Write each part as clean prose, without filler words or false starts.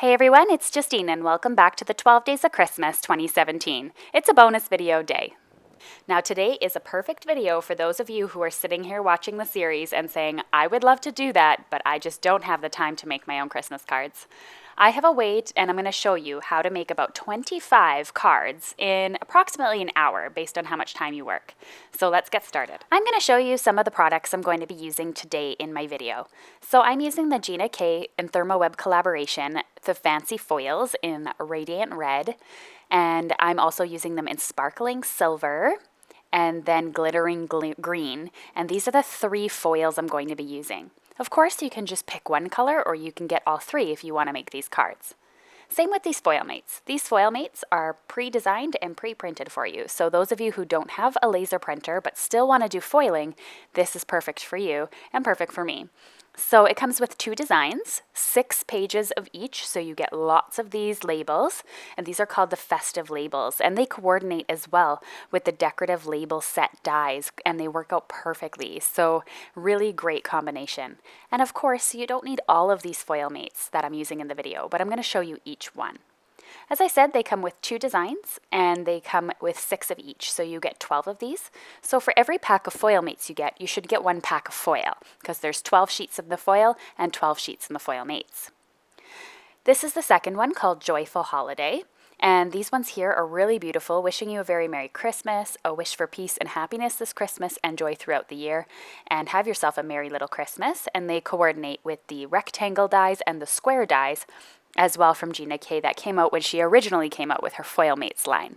Hey everyone, it's Justine and welcome back to the 12 Days of Christmas 2017. It's a bonus video day. Now today is a perfect video for those of you who are sitting here watching the series and saying, I would love to do that, but I just don't have the time to make my own Christmas cards. I have a way and I'm going to show you how to make about 25 cards in approximately an hour based on how much time you work. So let's get started. I'm going to show you some of the products I'm going to be using today in my video. So I'm using the Gina K and ThermoWeb collaboration, the fancy foils in radiant red, and I'm also using them in sparkling silver and then glittering green, and these are the three foils I'm going to be using. Of course, you can just pick one color or you can get all three if you want to make these cards. Same with these foil mates. These foil mates are pre-designed and pre-printed for you. So those of you who don't have a laser printer but still want to do foiling, this is perfect for you and perfect for me. So it comes with 2 designs, 6 pages of each, so you get lots of these labels, and these are called the Festive labels, and they coordinate as well with the decorative label set dies, and they work out perfectly, so really great combination. And of course, you don't need all of these foil mates that I'm using in the video, but I'm going to show you each one. As I said, they come with 2 designs and they come with 6 of each, so you get 12 of these. So for every pack of foil mates you get, you should get 1 pack of foil because there's 12 sheets of the foil and 12 sheets in the foil mates. This is the second one called Joyful Holiday, and these ones here are really beautiful, wishing you a very Merry Christmas, a wish for peace and happiness this Christmas and joy throughout the year, and have yourself a merry little Christmas. And they coordinate with the rectangle dies and the square dies as well from Gina K that came out when she originally came out with her Foil Mates line.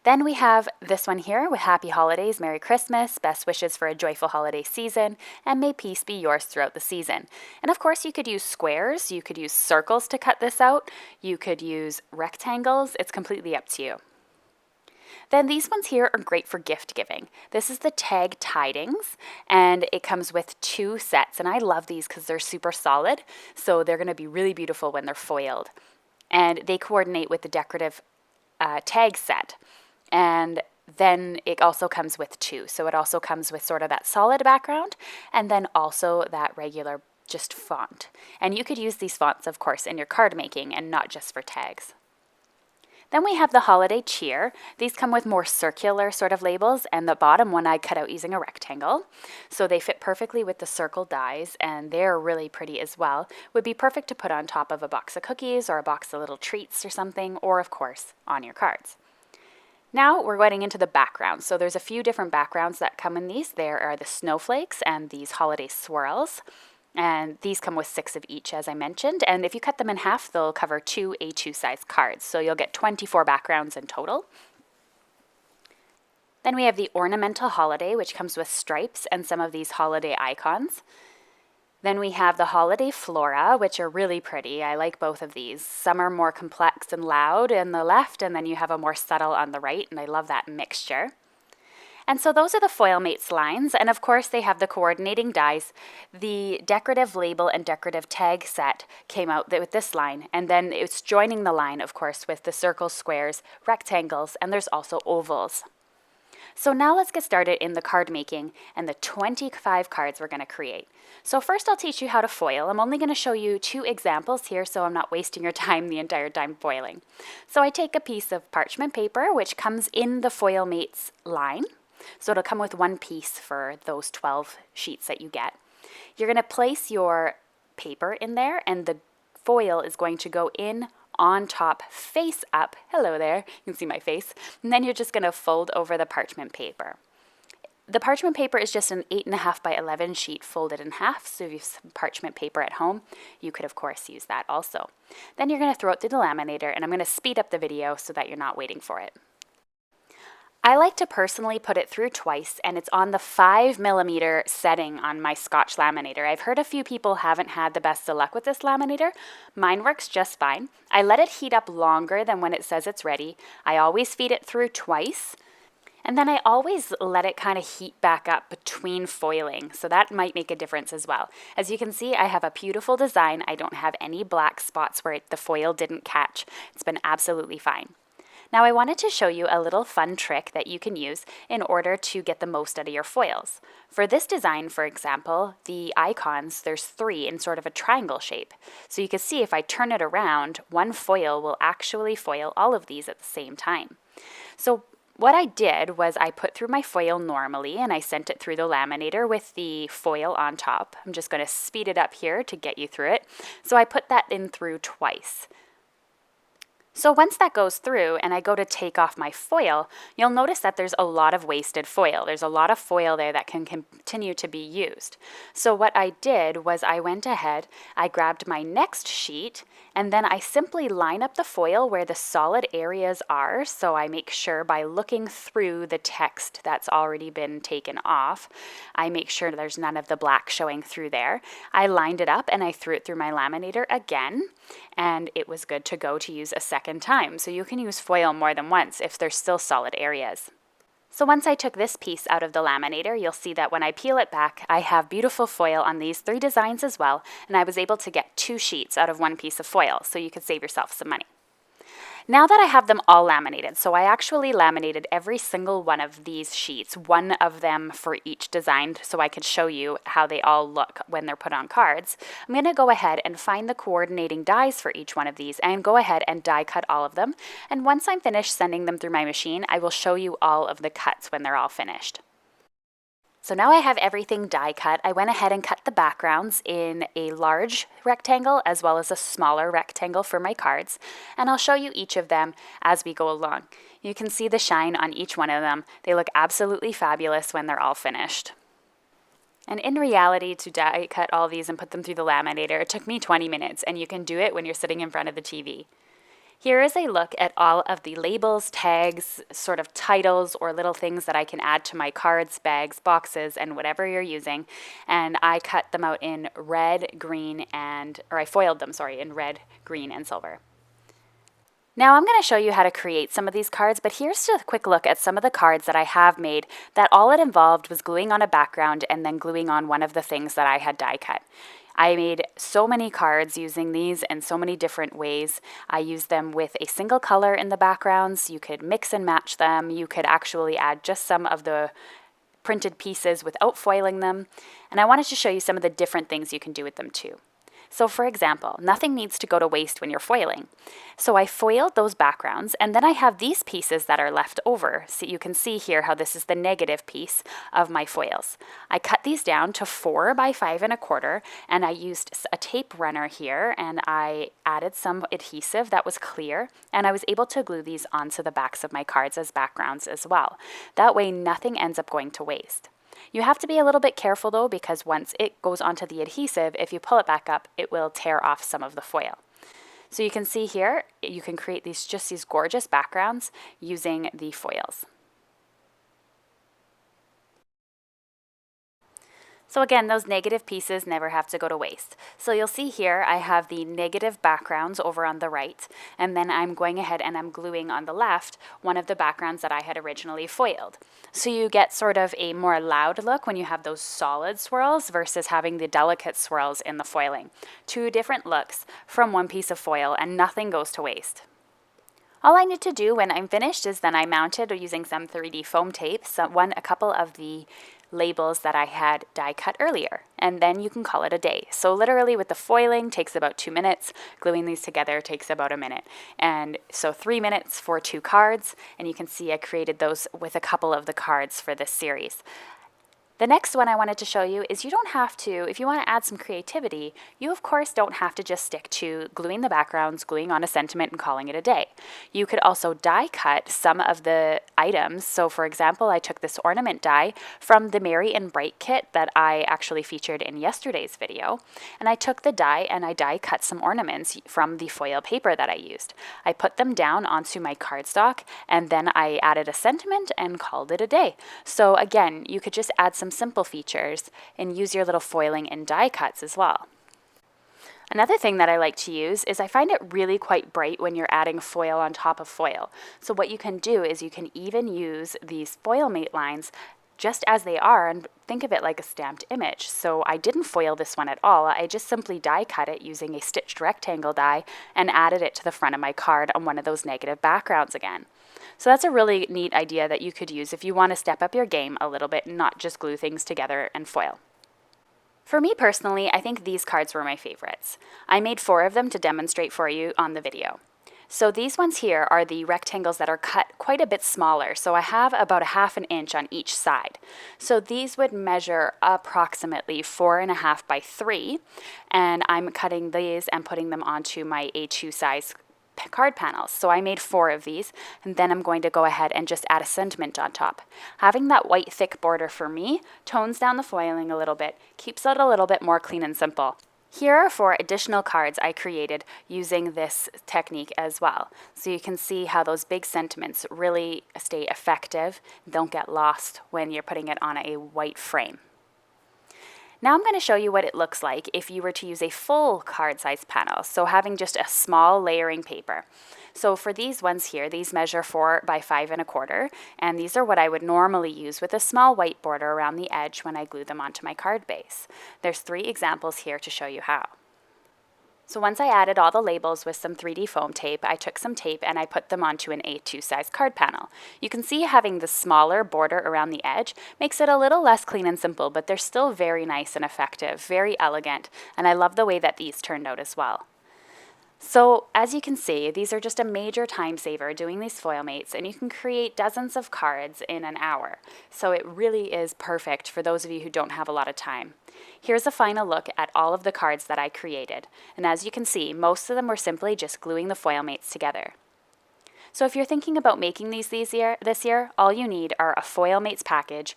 Then we have this one here with Happy Holidays, Merry Christmas, best wishes for a joyful holiday season, and may peace be yours throughout the season. And of course you could use squares, you could use circles to cut this out, you could use rectangles, it's completely up to you. Then these ones here are great for gift giving. This is the tag Tidings, and it comes with 2 sets, and I love these because they're super solid, so they're going to be really beautiful when they're foiled. And they coordinate with the decorative tag set, and then it also comes with 2, so it also comes with sort of that solid background, and then also that regular just font. And you could use these fonts, of course, in your card making and not just for tags. Then we have the Holiday Cheer. These come with more circular sort of labels, and the bottom one I cut out using a rectangle. So they fit perfectly with the circle dies, and they're really pretty as well. Would be perfect to put on top of a box of cookies or a box of little treats or something, or of course, on your cards. Now we're getting into the backgrounds. So there's a few different backgrounds that come in these. There are the snowflakes and these holiday swirls. And these come with 6 of each, as I mentioned. And if you cut them in half, they'll cover 2 A2 size cards. So you'll get 24 backgrounds in total. Then we have the Ornamental Holiday, which comes with stripes and some of these holiday icons. Then we have the Holiday Flora, which are really pretty. I like both of these. Some are more complex and loud on the left, and then you have a more subtle on the right, and I love that mixture. And so those are the Foil Mates lines, and of course they have the coordinating dies. The decorative label and decorative tag set came out with this line, and then it's joining the line, of course, with the circles, squares, rectangles, and there's also ovals. So now let's get started in the card making and the 25 cards we're going to create. So first I'll teach you how to foil. I'm only going to show you 2 examples here so I'm not wasting your time the entire time foiling. So I take a piece of parchment paper, which comes in the Foil Mates line. So it'll come with 1 piece for those 12 sheets that you get. You're going to place your paper in there, and the foil is going to go in on top, face up. Hello there, you can see my face. And then you're just going to fold over the parchment paper. The parchment paper is just an 8.5 by 11 sheet folded in half, so if you have some parchment paper at home, you could of course use that also. Then you're going to throw it through the laminator, and I'm going to speed up the video so that you're not waiting for it. I like to personally put it through twice, and it's on the 5mm setting on my Scotch laminator. I've heard a few people haven't had the best of luck with this laminator. Mine works just fine. I let it heat up longer than when it says it's ready. I always feed it through twice, and then I always let it kind of heat back up between foiling, so that might make a difference as well. As you can see, I have a beautiful design. I don't have any black spots where the foil didn't catch. It's been absolutely fine. Now I wanted to show you a little fun trick that you can use in order to get the most out of your foils. For this design, for example, the icons, there's 3 in sort of a triangle shape. So you can see if I turn it around, one foil will actually foil all of these at the same time. So what I did was I put through my foil normally and I sent it through the laminator with the foil on top. I'm just going to speed it up here to get you through it. So I put that in through twice. So once that goes through and I go to take off my foil, you'll notice that there's a lot of wasted foil. There's a lot of foil there that can continue to be used. So what I did was I went ahead, I grabbed my next sheet, and then I simply line up the foil where the solid areas are. So I make sure by looking through the text that's already been taken off, I make sure there's none of the black showing through there. I lined it up and I threw it through my laminator again, and it was good to go to use a second time. So you can use foil more than once if there's still solid areas. So once I took this piece out of the laminator, you'll see that when I peel it back, I have beautiful foil on these 3 designs as well, and I was able to get 2 sheets out of 1 piece of foil, so you could save yourself some money. Now that I have them all laminated, so I actually laminated every single one of these sheets, one of them for each design, so I could show you how they all look when they're put on cards. I'm going to go ahead and find the coordinating dies for each one of these and go ahead and die cut all of them. And once I'm finished sending them through my machine, I will show you all of the cuts when they're all finished. So now I have everything die cut. I went ahead and cut the backgrounds in a large rectangle as well as a smaller rectangle for my cards, and I'll show you each of them as we go along. You can see the shine on each one of them. They look absolutely fabulous when they're all finished. And in reality, to die cut all these and put them through the laminator, it took me 20 minutes, and you can do it when you're sitting in front of the TV. Here is a look at all of the labels, tags, sort of titles, or little things that I can add to my cards, bags, boxes, and whatever you're using. And I cut them out in red, green, I foiled them, in red, green, and silver. Now I'm going to show you how to create some of these cards, but here's just a quick look at some of the cards that I have made that all it involved was gluing on a background and then gluing on one of the things that I had die cut. I made so many cards using these in so many different ways. I used them with a single color in the backgrounds. You could mix and match them. You could actually add just some of the printed pieces without foiling them. And I wanted to show you some of the different things you can do with them too. So for example, nothing needs to go to waste when you're foiling. So I foiled those backgrounds, and then I have these pieces that are left over. So you can see here how this is the negative piece of my foils. I cut these down to 4 by 5 1/4, and I used a tape runner here, and I added some adhesive that was clear, and I was able to glue these onto the backs of my cards as backgrounds as well. That way nothing ends up going to waste. You have to be a little bit careful though, because once it goes onto the adhesive, if you pull it back up, it will tear off some of the foil. So you can see here, you can create these gorgeous backgrounds using the foils. So again, those negative pieces never have to go to waste. So you'll see here I have the negative backgrounds over on the right, and then I'm going ahead and I'm gluing on the left one of the backgrounds that I had originally foiled. So you get sort of a more loud look when you have those solid swirls versus having the delicate swirls in the foiling. 2 different looks from one piece of foil, and nothing goes to waste. All I need to do when I'm finished is then I mounted using some 3D foam tape, a couple of the labels that I had die cut earlier, and then you can call it a day. So literally with the foiling takes about 2 minutes, gluing these together takes about a minute. And so 3 minutes for 2 cards, and you can see I created those with a couple of the cards for this series. The next one I wanted to show you is you don't have to, if you want to add some creativity, you of course don't have to just stick to gluing the backgrounds, gluing on a sentiment, and calling it a day. You could also die cut some of the items. So for example, I took this ornament die from the Merry and Bright kit that I actually featured in yesterday's video, and I took the die and I die cut some ornaments from the foil paper that I used. I put them down onto my cardstock, and then I added a sentiment and called it a day. So again, you could just add some simple features and use your little foiling and die cuts as well. Another thing that I like to use is I find it really quite bright when you're adding foil on top of foil. So what you can do is you can even use these foil mate lines just as they are and think of it like a stamped image. So I didn't foil this one at all. I just simply die cut it using a stitched rectangle die and added it to the front of my card on one of those negative backgrounds again. So that's a really neat idea that you could use if you want to step up your game a little bit, not just glue things together and foil. For me personally, I think these cards were my favorites. I made 4 of them to demonstrate for you on the video. So these ones here are the rectangles that are cut quite a bit smaller. So I have about a 1/2 inch on each side. So these would measure approximately 4.5 by 3. And I'm cutting these and putting them onto my A2 size card panels. So I made 4 of these, and then I'm going to go ahead and just add a sentiment on top. Having that white thick border for me tones down the foiling a little bit, keeps it a little bit more clean and simple. Here are 4 additional cards I created using this technique as well. So you can see how those big sentiments really stay effective, don't get lost when you're putting it on a white frame. Now I'm going to show you what it looks like if you were to use a full card size panel, so having just a small layering paper. So for these ones here, these measure 4 by 5.25, and these are what I would normally use with a small white border around the edge when I glue them onto my card base. There's 3 examples here to show you how. So once I added all the labels with some 3D foam tape, I took some tape and I put them onto an A2 size card panel. You can see having the smaller border around the edge makes it a little less clean and simple, but they're still very nice and effective, very elegant, and I love the way that these turned out as well. So as you can see, these are just a major time saver doing these foil mates, and you can create dozens of cards in an hour. So it really is perfect for those of you who don't have a lot of time. Here's a final look at all of the cards that I created. And as you can see, most of them were simply just gluing the foil mates together. So if you're thinking about making these this year, all you need are a foil mates package,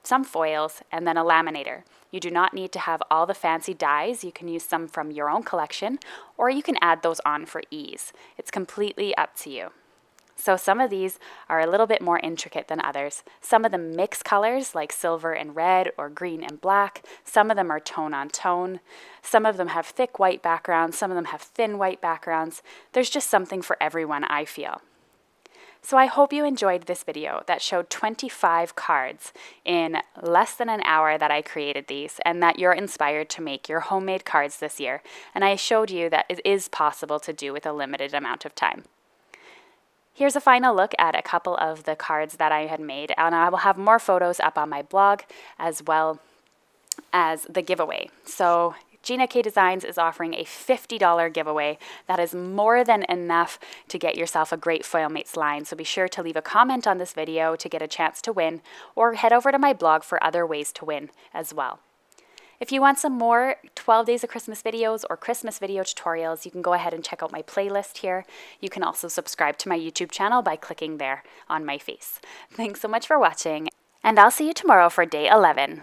some foils, and then a laminator. You do not need to have all the fancy dies. You can use some from your own collection, or you can add those on for ease. It's completely up to you. So some of these are a little bit more intricate than others. Some of them mix colors like silver and red or green and black. Some of them are tone on tone. Some of them have thick white backgrounds. Some of them have thin white backgrounds. There's just something for everyone, I feel. So I hope you enjoyed this video that showed 25 cards in less than an hour that I created these, and that you're inspired to make your homemade cards this year. And I showed you that it is possible to do with a limited amount of time. Here's a final look at a couple of the cards that I had made, and I will have more photos up on my blog as well as the giveaway. So Gina K Designs is offering a $50 giveaway. That is more than enough to get yourself a great foil mates line. So be sure to leave a comment on this video to get a chance to win, or head over to my blog for other ways to win as well. If you want some more 12 Days of Christmas videos or Christmas video tutorials, you can go ahead and check out my playlist here. You can also subscribe to my YouTube channel by clicking there on my face. Thanks so much for watching, and I'll see you tomorrow for day 11.